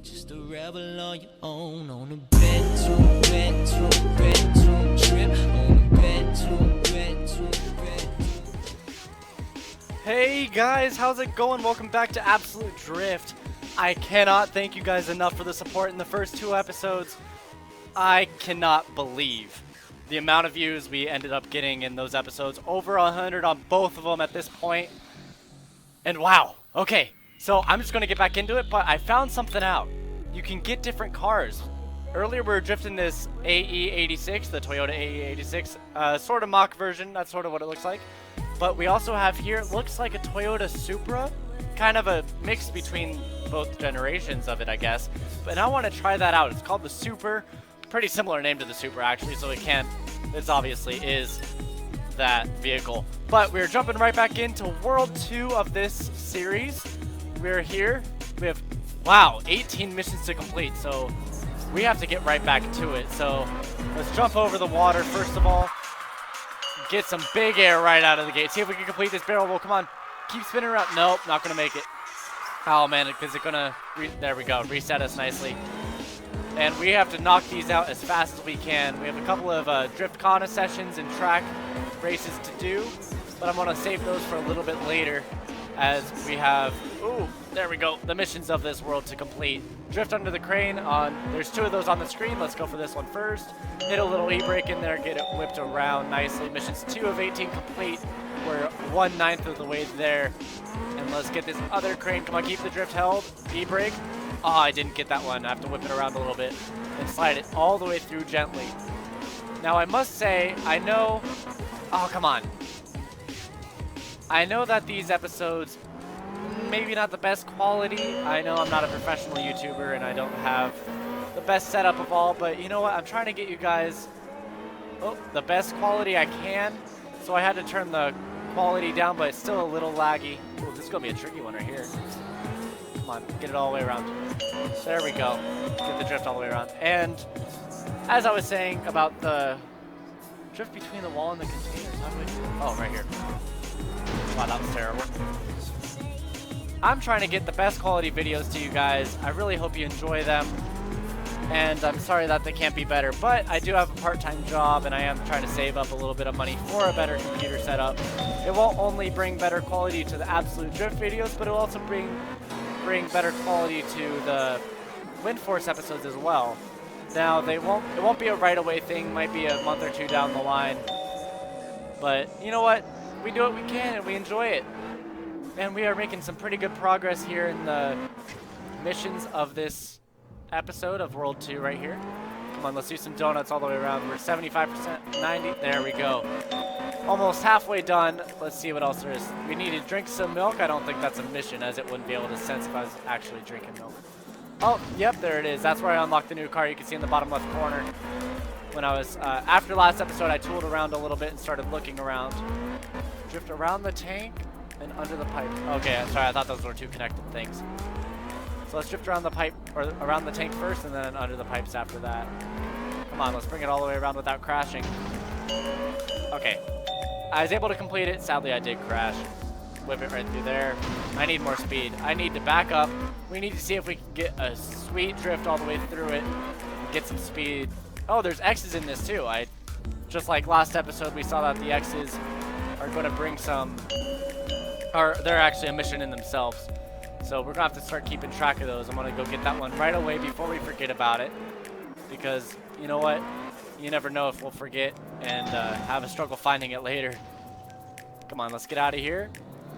just a rebel on your own on a bedroom trip on a bedroom. Hey guys, how's it going? Welcome back to Absolute Drift. I cannot thank you guys enough for the support in the first 2 episodes. I cannot believe the amount of views we ended up getting in those episodes. Over 100 on both of them at this point. And wow, okay, so I'm just going to get back into it, but I found something out. You can get different cars. Earlier we were drifting this AE86, the Toyota AE86, sort of mock version, that's sort of what it looks like. But we also have here, it looks like a Toyota Supra, kind of a mix between both generations of it, I guess. But I want to try that out. It's called the Super, pretty similar name to the Supra actually, so this obviously is that vehicle. But we're jumping right back into World 2 of this series. We're here, we have, wow, 18 missions to complete, so we have to get right back to it. So let's jump over the water first of all. Get some big air right out of the gate. See if we can complete this barrel roll. Come on. Keep spinning around. Nope, not going to make it. Oh, man, because it's going to... There we go. Reset us nicely. And we have to knock these out as fast as we can. We have a couple of drift Kana sessions and track races to do. But I'm going to save those for a little bit later as we have... Ooh, there we go. The missions of this world to complete. Drift under the crane on... There's 2 of those on the screen. Let's go for this one first. Hit a little e-brake in there. Get it whipped around nicely. Missions 2 of 18 complete. We're 1/9 of the way there. And let's get this other crane. Come on, keep the drift held. E-brake. Oh, I didn't get that one. I have to whip it around a little bit and slide it all the way through gently. Now, I must say, I know... Oh, come on. I know that these episodes... maybe not the best quality. I know I'm not a professional YouTuber and I don't have the best setup of all, but you know what? I'm trying to get you guys the best quality I can. So I had to turn the quality down, but it's still a little laggy. Ooh, this is going to be a tricky one right here. Come on, get it all the way around. There we go. Get the drift all the way around. And as I was saying about the drift between the wall and the containers, how do I do it? Oh, right here. Wow, that was terrible. I'm trying to get the best quality videos to you guys. I really hope you enjoy them. And I'm sorry that they can't be better, but I do have a part-time job and I am trying to save up a little bit of money for a better computer setup. It won't only bring better quality to the Absolute Drift videos, but it will also bring better quality to the Wind Force episodes as well. Now, it won't be a right away thing, might be a month or 2 down the line. But you know what? We do what we can and we enjoy it. And we are making some pretty good progress here in the missions of this episode of World 2 right here. Come on, let's do some donuts all the way around. We're 75%, 90. There we go. Almost halfway done. Let's see what else there is. We need to drink some milk. I don't think that's a mission, as it wouldn't be able to sense if I was actually drinking milk. Oh, yep, there it is. That's where I unlocked the new car. You can see in the bottom left corner. When I was, after last episode, I tooled around a little bit and started looking around. Drift around the tank and under the pipe. Okay, I'm sorry, I thought those were 2 connected things. So let's drift around the pipe, or around the tank first, and then under the pipes after that. Come on, let's bring it all the way around without crashing. Okay, I was able to complete it. Sadly, I did crash. Whip it right through there. I need more speed. I need to back up. We need to see if we can get a sweet drift all the way through it. Get some speed. Oh, there's X's in this too. Just like last episode, we saw that the X's are going to bring some... or they're actually a mission in themselves. So we're going to have to start keeping track of those. I'm going to go get that one right away before we forget about it. Because, you know what? You never know if we'll forget and have a struggle finding it later. Come on, let's get out of here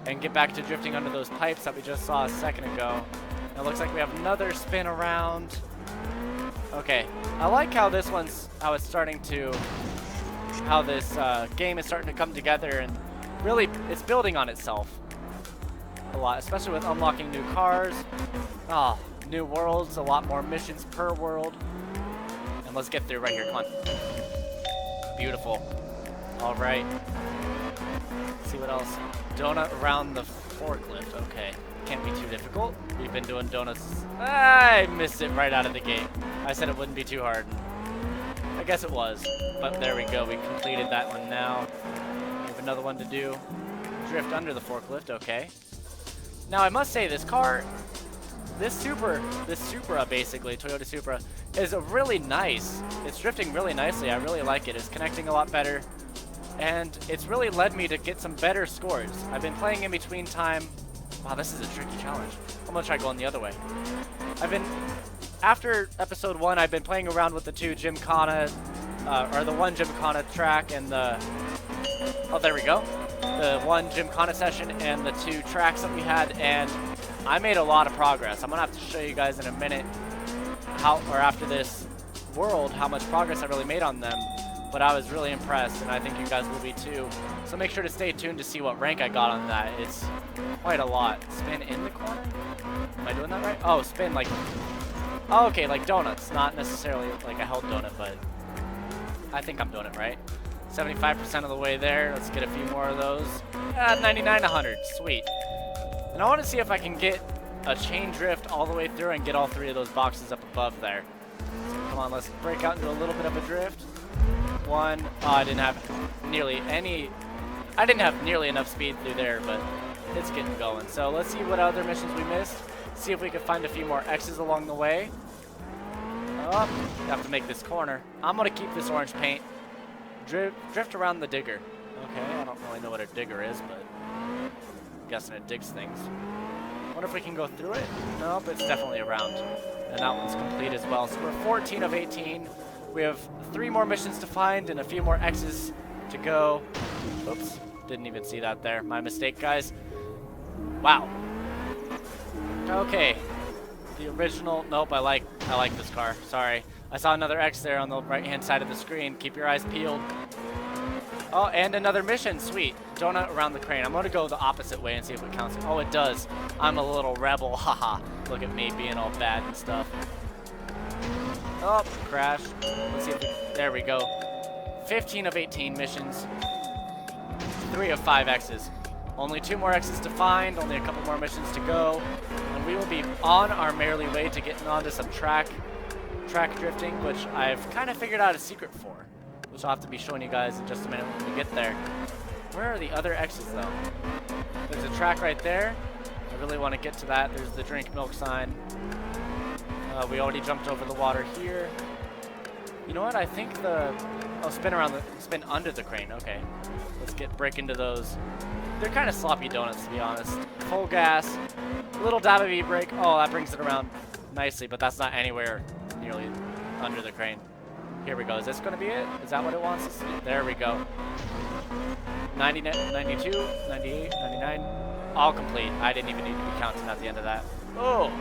and get back to drifting under those pipes that we just saw a second ago. It looks like we have another spin around. Okay, I like how this one's, how this game is starting to come together, and really it's building on itself a lot, especially with unlocking new cars, new worlds, a lot more missions per world. And let's get through right here, come on. Beautiful. All right. Let's see what else. Donut around the forklift, okay. Can't be too difficult. We've been doing donuts. I missed it right out of the gate. I said it wouldn't be too hard. I guess it was, but there we go. We completed that one now. We have another one to do. Drift under the forklift, okay. Now I must say this car this Supra basically, Toyota Supra, is a really nice. It's drifting really nicely. I really like it. It's connecting a lot better, and it's really led me to get some better scores. I've been playing in between time. Wow, this is a tricky challenge. I'm gonna try going the other way. After episode 1, I've been playing around with the two Gymkhana, or the one Gymkhana track and the, oh, there we go. The one Gymkhana session and the 2 tracks that we had, and I made a lot of progress. I'm gonna have to show you guys in a minute how, or after this world, how much progress I really made on them. But I was really impressed, and I think you guys will be too. So make sure to stay tuned to see what rank I got on that. It's quite a lot. Spin in the corner? Am I doing that right? Oh, spin like, oh, okay, like donuts. Not necessarily like a held donut, but I think I'm doing it right. 75% of the way there. Let's get a few more of those. 99 to 100. Sweet. And I want to see if I can get a chain drift all the way through and get all 3 of those boxes up above there. So come on, let's break out into a little bit of a drift. 1. Oh, I didn't have nearly enough speed through there, but it's getting going. So let's see what other missions we missed. See if we can find a few more X's along the way. Oh, have to make this corner. I'm gonna keep this orange paint. Drift around the digger. Okay, I don't really know what a digger is, but I'm guessing it digs things. Wonder if we can go through it? Nope, it's definitely around. And that one's complete as well. So we're 14 of 18. We have 3 more missions to find and a few more X's to go. Oops, didn't even see that there. My mistake, guys. Wow. Okay. The original, nope, I like this car. Sorry. I saw another X there on the right-hand side of the screen. Keep your eyes peeled. Oh, and another mission. Sweet. Donut around the crane. I'm going to go the opposite way and see if it counts. Oh, it does. I'm a little rebel. Haha. Look at me being all bad and stuff. Oh, crash. Let's see if we, there we go. 15 of 18 missions. 3 of 5 X's. Only 2 more X's to find. Only a couple more missions to go. And we will be on our merrily way to getting onto some track drifting, which I've kind of figured out a secret for, which I'll have to be showing you guys in just a minute when we get there. Where are the other X's though? There's a track right there. I really want to get to that. There's the drink milk sign. We already jumped over the water here. You know what? I think spin under the crane. Okay, let's break into those. They're kind of sloppy donuts, to be honest. Full gas, little dab of e-brake. Oh, that brings it around nicely, but that's not anywhere nearly under the crane. Here we go. Is this going to be it? Is that what it wants us to do? There we go. 90, 92, 98, 99. All complete. I didn't even need to be counting at the end of that. Oh!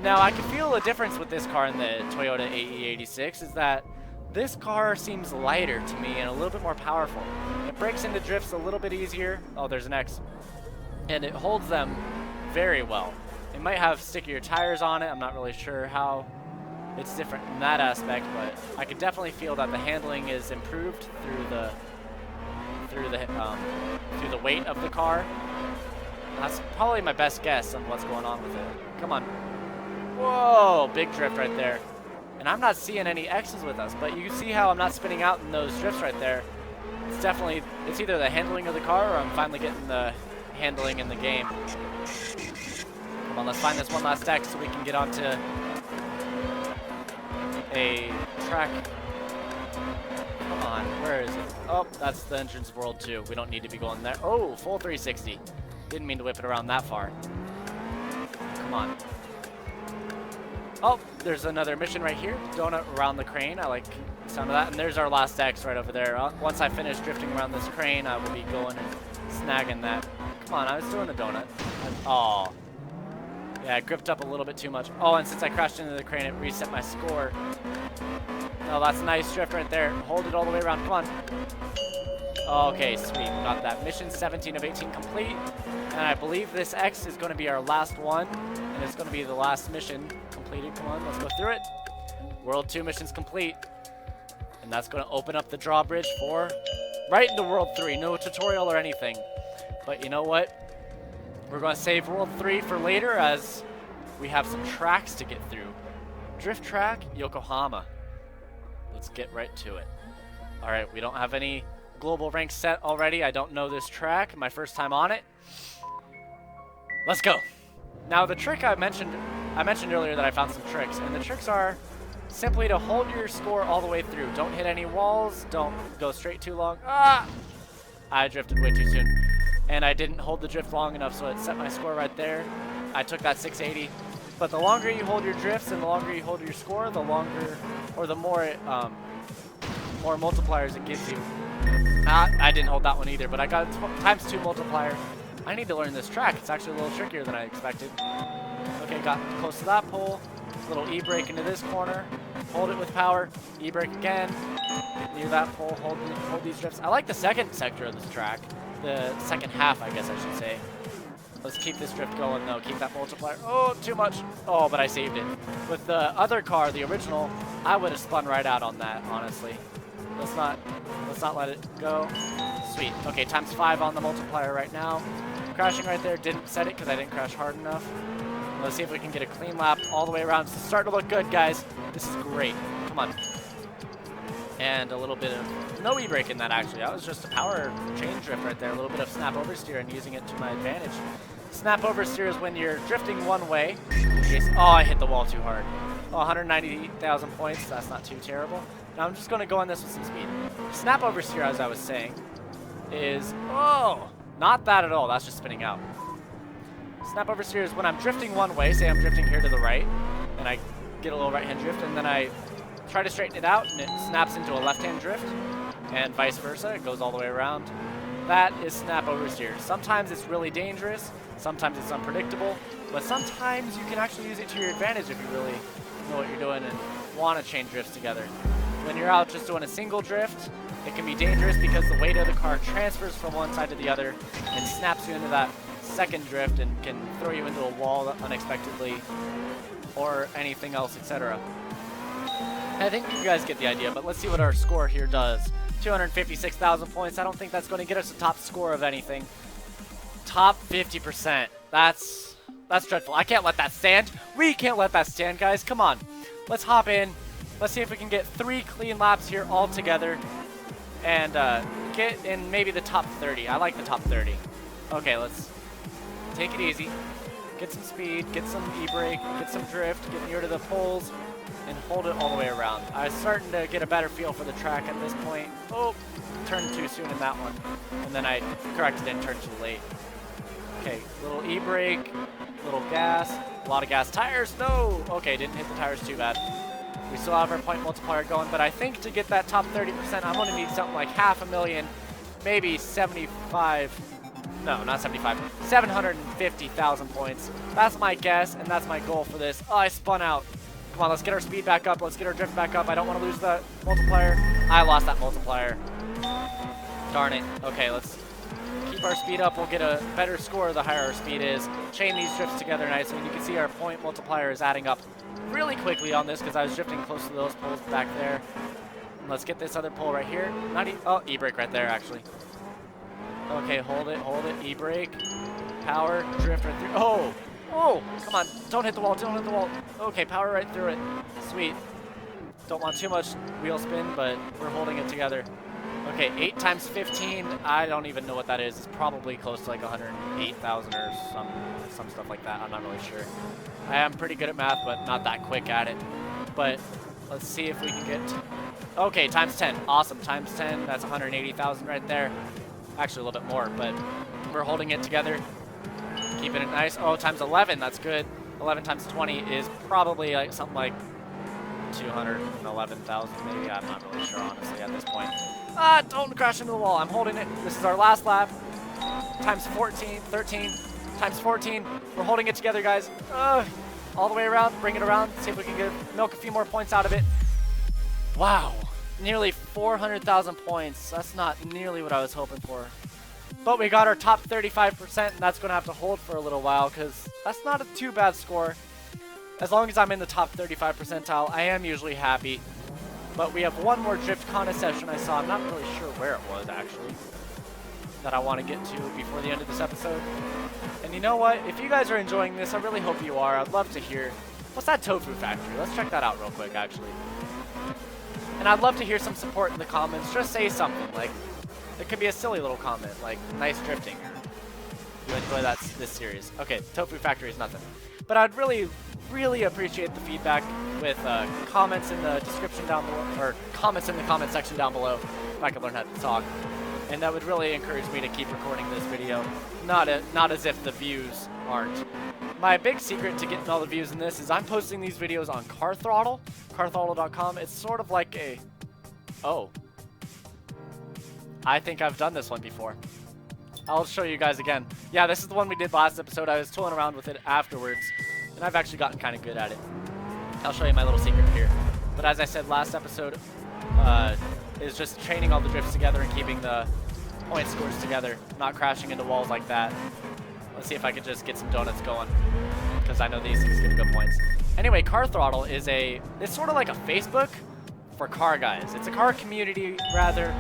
Now, I can feel a difference with this car and the Toyota AE86 is that this car seems lighter to me and a little bit more powerful. It breaks into drifts a little bit easier. Oh, there's an X. And it holds them very well. It might have stickier tires on it. I'm not really sure how it's different in that aspect, but I could definitely feel that the handling is improved through the weight of the car. That's probably my best guess on what's going on with it. Come on. Whoa, big drift right there. And I'm not seeing any X's with us, but you can see how I'm not spinning out in those drifts right there. It's definitely, it's either the handling of the car or I'm finally getting the handling in the game. Come on, let's find this one last X so we can get onto a track. Come on, where is it? Oh, that's the entrance of World 2. We don't need to be going there. Oh, full 360. Didn't mean to whip it around that far. Come on. Oh, there's another mission right here. Donut around the crane. I like the sound of that. And there's our last X right over there. Once I finish drifting around this crane, I will be going and snagging that. Come on, I was doing a donut. Oh. Yeah, I gripped up a little bit too much. Oh, and since I crashed into the crane, it reset my score. Oh, that's a nice drift right there. Hold it all the way around. Come on. Okay, sweet. Got that. Mission 17 of 18 complete. And I believe this X is going to be our last one. And it's going to be the last mission completed. Come on, let's go through it. World 2 missions complete. And that's going to open up the drawbridge for right into World 3. No tutorial or anything. But you know what? We're going to save World 3 for later as we have some tracks to get through. Drift track, Yokohama. Let's get right to it. Alright, we don't have any global ranks set already. I don't know this track. My first time on it. Let's go. Now the trick I mentioned earlier that I found some tricks, and the tricks are simply to hold your score all the way through. Don't hit any walls. Don't go straight too long. Ah! I drifted way too soon, and I didn't hold the drift long enough, so it set my score right there. I took that 680. But the longer you hold your drifts and the longer you hold your score, the longer, or the more more multipliers it gives you. I didn't hold that one either, but I got a ×2 multiplier. I need to learn this track. It's actually a little trickier than I expected. Okay, got close to that pole. Little E-brake into this corner. Hold it with power. E-brake again. Near that pole. Hold these drifts. I like the second sector of this track. The second half, I guess I should say. Let's keep this drift going, though. Keep that multiplier. Oh, too much. Oh, but I saved it. With the other car, the original, I would have spun right out on that, honestly. Let's not let it go. Sweet. Okay, ×5 on the multiplier right now. Crashing right there. Didn't set it because I didn't crash hard enough. Let's see if we can get a clean lap all the way around. It's starting to look good, guys. This is great. Come on. And a little bit of no e-brake in that, actually. That was just a power chain drift right there. A little bit of snap oversteer and using it to my advantage. Snap oversteer is when you're drifting one way. Oh, I hit the wall too hard. Oh, 190,000 points. That's not too terrible. Now I'm just going to go on this with some speed. Snap oversteer, as I was saying, is, oh, not that at all. That's just spinning out. Snap oversteer is when I'm drifting one way. Say I'm drifting here to the right, and I get a little right-hand drift, and then I try to straighten it out, and it snaps into a left-hand drift, and vice versa. It goes all the way around. That is snap oversteer. Sometimes it's really dangerous. Sometimes it's unpredictable. But sometimes you can actually use it to your advantage if you really know what you're doing and want to chain drifts together. When you're out just doing a single drift, it can be dangerous because the weight of the car transfers from one side to the other and snaps you into that second drift and can throw you into a wall unexpectedly or anything else, etc. I think you guys get the idea, but let's see what our score here does. 256,000 points. I don't think that's going to get us a top score of anything. Top 50%. That's dreadful. I can't let that stand. We can't let that stand, guys. Come on. Let's hop in. Let's see if we can get 3 clean laps here all together and get in maybe the top 30. I like the top 30. Okay, let's take it easy. Get some speed, get some e-brake, get some drift, get near to the poles, and hold it all the way around. I was starting to get a better feel for the track at this point. Oh, turned too soon in that one. And then I corrected and turned too late. Okay, little e-brake, little gas, a lot of gas. Tires, no! Okay, didn't hit the tires too bad. We still have our point multiplier going, but I think to get that top 30%, I'm going to need something like 500,000, maybe 75, no, not 75, 750,000 points. That's my guess, and that's my goal for this. Oh, I spun out. Come on, let's get our speed back up. Let's get our drift back up. I don't want to lose that multiplier. I lost that multiplier. Darn it. Okay, let's keep our speed up. We'll get a better score the higher our speed is. Chain these drifts together nicely, and you can see our point multiplier is adding up really quickly on this because I was drifting close to those poles back there. And let's get this other pole right here. Oh, e-brake right there, actually. Okay, hold it, e-brake. Power, drift right through. Oh! Oh, come on. Don't hit the wall. Don't hit the wall. Okay, power right through it. Sweet. Don't want too much wheel spin, but we're holding it together. Okay, 8 times 15. I don't even know what that is. It's probably close to like 108,000 or some stuff like that. I'm not really sure. I am pretty good at math, but not that quick at it. But let's see if we can get... Okay, times 10. Awesome. Times 10. That's 180,000 right there. Actually, a little bit more, but we're holding it together. Keeping it nice. Oh, times 11. That's good. 11 times 20 is probably like something like 211,000 maybe. I'm not really sure, honestly, at this point. Ah, don't crash into the wall. I'm holding it. This is our last lap. Times 14, 13, times 14. We're holding it together, guys. All the way around. Bring it around. See if we can milk a few more points out of it. Wow. Nearly 400,000 points. That's not nearly what I was hoping for. But we got our top 35%, and that's going to have to hold for a little while because that's not a too bad score. As long as I'm in the top 35 percentile, I am usually happy. But we have one more drift contest session I saw. I'm not really sure where it was, actually, that I want to get to before the end of this episode. And you know what? If you guys are enjoying this, I really hope you are. I'd love to hear. What's that Tofu factory? Let's check that out real quick, actually. And I'd love to hear some support in the comments. Just say something. Like, it could be a silly little comment, like nice drifting. you enjoy this series. Okay, Tofu Factory is nothing. But I'd really, really appreciate the feedback with comments in the description down below, or comments in the comment section down below if I could learn how to talk. And that would really encourage me to keep recording this video, not as if the views aren't. My big secret to getting all the views in this is I'm posting these videos on Car Throttle, carthrottle.com. It's sort of like a... Oh. I think I've done this one before. I'll show you guys again. Yeah, this is the one we did last episode. I was tooling around with it afterwards, and I've actually gotten kind of good at it. I'll show you my little secret here. But as I said, last episode is just training all the drifts together and keeping the point scores together, not crashing into walls like that. Let's see if I could just get some donuts going, because I know these things give good points. Anyway, Car Throttle is it's sort of like a Facebook for car guys. It's a car community, rather,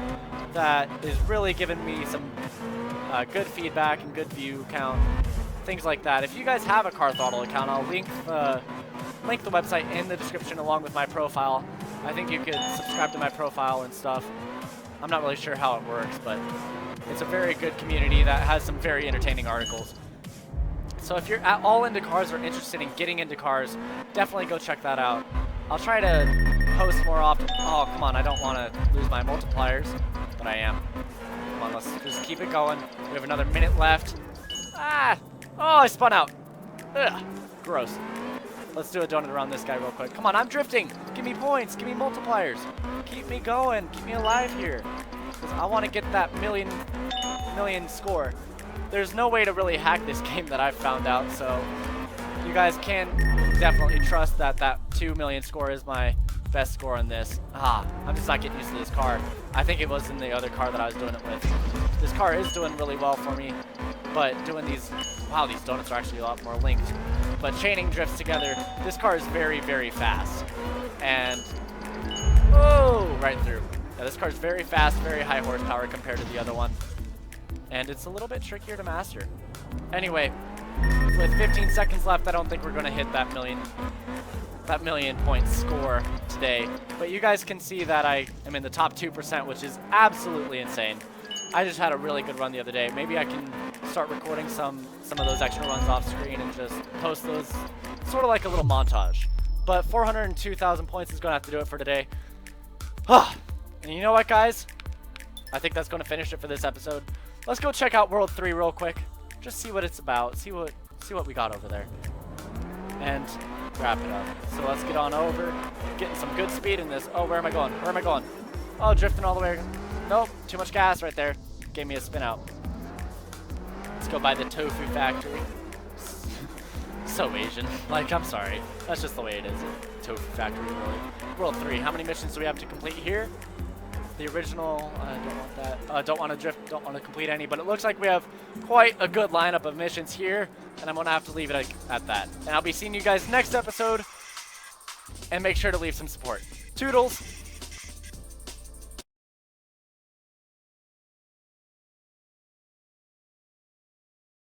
that is really giving me some good feedback and good view count, things like that. If you guys have a Car Throttle account, I'll link the website in the description along with my profile. I think you could subscribe to my profile and stuff. I'm not really sure how it works, but it's a very good community that has some very entertaining articles. So if you're at all into cars or interested in getting into cars, definitely go check that out. I'll try to post more often. Oh, come on, I don't want to lose my multipliers, but I am. Come on, let's just keep it going. We have another minute left. Ah! Oh, I spun out. Ugh, gross. Let's do a donut around this guy real quick. Come on, I'm drifting. Give me points. Give me multipliers. Keep me going. Keep me alive here. Because I want to get that million score. There's no way to really hack this game that I've found out, so you guys can definitely trust that that 2 million score is my best score in this. I'm just not getting used to this car. I think it was in the other car that I was doing it with. This car is doing really well for me, but doing these, wow, these donuts are actually a lot more linked. But chaining drifts together, this car is very, very fast. And, oh, right through. Yeah, this car is very fast, very high horsepower compared to the other one. And it's a little bit trickier to master. Anyway, with 15 seconds left, I don't think we're going to hit that million point score today. But you guys can see that I am in the top 2%, which is absolutely insane. I just had a really good run the other day. Maybe I can start recording some of those extra runs off screen and just post those, sort of like a little montage. But 402,000 points is going to have to do it for today. And you know what, guys? I think that's going to finish it for this episode. Let's go check out World 3 real quick. Just see what it's about. See what we got over there. And wrap it up. So let's get on over. Getting some good speed in this. Oh, where am I going? Where am I going? Oh, drifting all the way. Nope, too much gas right there. Gave me a spin out. Let's go by the Tofu Factory. So Asian. Like, I'm sorry. That's just the way it is. Tofu Factory, really. World 3. How many missions do we have to complete here? The original, I don't want that. Don't want to drift, don't want to complete any, but it looks like we have quite a good lineup of missions here, and I'm going to have to leave it at that. And I'll be seeing you guys next episode, and make sure to leave some support. Toodles!